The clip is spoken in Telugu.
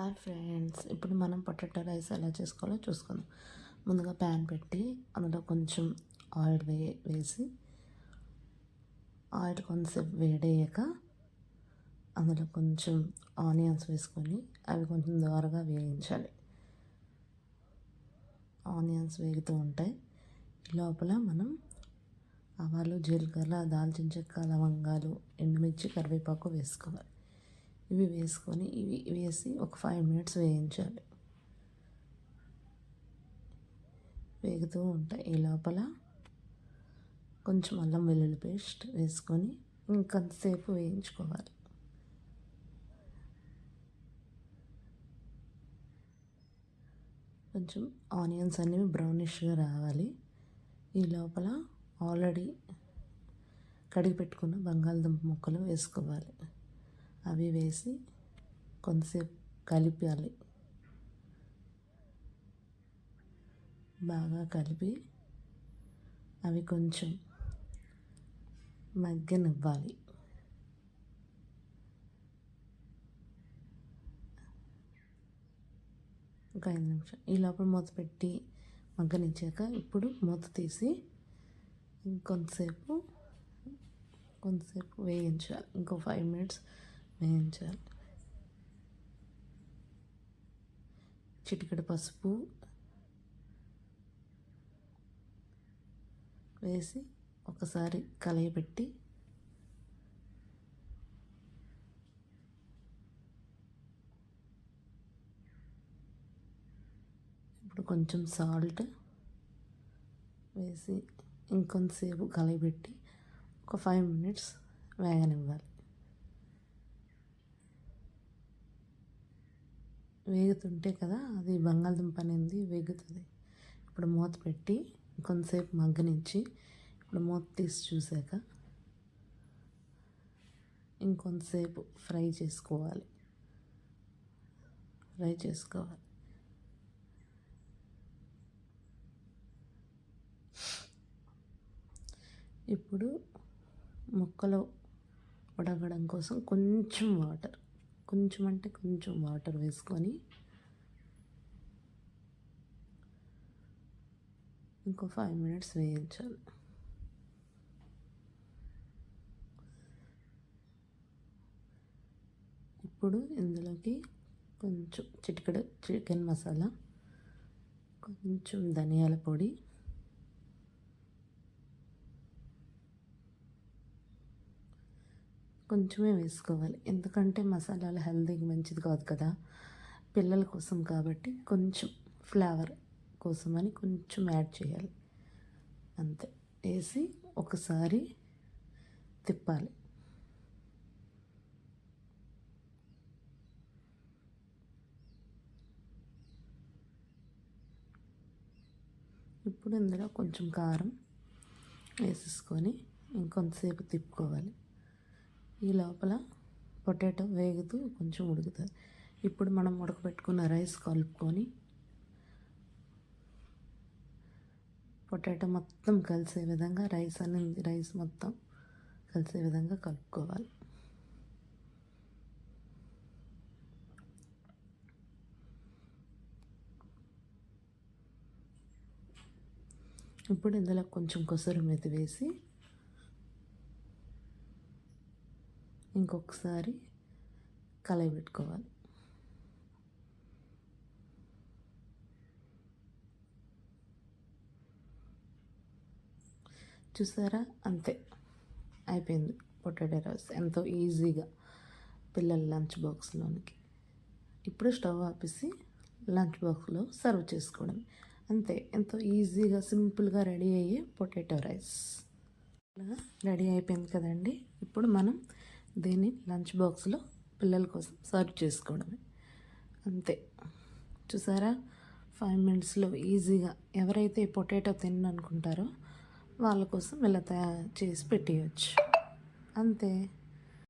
హాయ్ ఫ్రెండ్స్, ఇప్పుడు మనం పొటాటో రైస్ ఎలా చేసుకోవాలో చూసుకుందాం. ముందుగా ప్యాన్ పెట్టి అందులో కొంచెం ఆయిల్ వేసి ఆయిల్ కొంచెంసేపు వేడయ్యాక అందులో కొంచెం ఆనియన్స్ వేసుకొని అవి కొంచెం దోరగా వేయించాలి. ఆనియన్స్ వేగుతూ ఉంటాయి. లోపల మనం ఆవాలు, జీలకర్ర, దాల్చిన చెక్క, లవంగాలు, ఎండుమిర్చి, కరివేపాకు వేసుకోవాలి. ఇవి వేసుకొని వేసి ఒక 5 minutes వేయించాలి. వేగుతూ ఉంటాయి. ఈ లోపల కొంచెం అల్లం వెల్లుల్లి పేస్ట్ వేసుకొని ఇంకొంతసేపు వేయించుకోవాలి. కొంచెం ఆనియన్స్ అనేవి బ్రౌనిష్గా రావాలి. ఈ లోపల ఆల్రెడీ కడిగి పెట్టుకున్న బంగాళదుంప ముక్కలు వేసుకోవాలి. అవి వేసి కొంతసేపు కలిపాలి. బాగా కలిపి అవి కొంచెం మగ్గనివ్వాలి. ఒక 5 నిమిషాలు ఈ లోపల మూత పెట్టి మగ్గనిచ్చాక ఇప్పుడు మూత తీసి కొంతసేపు వేయించాలి. ఇంకో 5 minutes వేయించాలి. చిటికెడు పసుపు వేసి ఒకసారి కలయపెట్టి ఇప్పుడు కొంచెం సాల్ట్ వేసి ఇంకొంతసేపు కలయపెట్టి ఒక 5 minutes వేగనివ్వాలి. వేగుతుంటే కదా అది బంగాళదుంప అనేది వేగుతుంది. ఇప్పుడు మూత పెట్టి కొంతసేపు మగ్గనిచ్చి ఇప్పుడు మూత తీసి చూసాక ఇంకొంతసేపు ఫ్రై చేసుకోవాలి. ఇప్పుడు ముక్కలు ఉడకడం కోసం కొంచెం వాటర్ వేసుకొని ఇంకో 5 minutes వేయించాలి. ఇప్పుడు ఇందులోకి కొంచెం చిటికెడు చికెన్ మసాలా, కొంచెం ధనియాల పొడి, కొంచెమే వేసుకోవాలి. ఎందుకంటే మసాలాలు హెల్తీకి మంచిది కాదు కదా, పిల్లల కోసం కాబట్టి కొంచెం ఫ్లేవర్ కోసమని కొంచెం యాడ్ చేయాలి. అంతే. వేసి ఒకసారి తిప్పాలి. ఇప్పుడు ఇందులో కొంచెం కారం వేసేసుకొని ఇంకొంతసేపు తిప్పుకోవాలి. ఈ లోపల పొటాటో వేగుతూ కొంచెం ఉడుకుతుంది. ఇప్పుడు మనం ఉడకబెట్టుకున్న రైస్ కలుపుకొని పొటాటో మొత్తం కలిసే విధంగా రైస్ మొత్తం కలిసే విధంగా కలుపుకోవాలి. ఇప్పుడు ఇందులో కొంచెం కసూరి మేతి వేసి ఇంకొకసారి కలయపెట్టుకోవాలి. చూసారా, అంతే అయిపోయింది పొటాటో రైస్ ఎంతో ఈజీగా పిల్లల లంచ్ బాక్స్లోనికి. ఇప్పుడు స్టవ్ ఆపేసి లంచ్ బాక్స్లో సర్వ్ చేసుకోవడం. అంతే, ఎంతో ఈజీగా సింపుల్గా రెడీ అయ్యే పొటాటో రైస్ రెడీ అయిపోయింది కదండి. ఇప్పుడు మనం దీన్ని లంచ్ బాక్స్లో పిల్లల కోసం సర్వ్ చేసుకోవడమే. అంతే, చూసారా, 5 minutesలో ఈజీగా ఎవరైతే పొటాటో తిననుకుంటారో వాళ్ళ కోసం ఇలా తయారు చేసి పెట్టేయచ్చు. అంతే.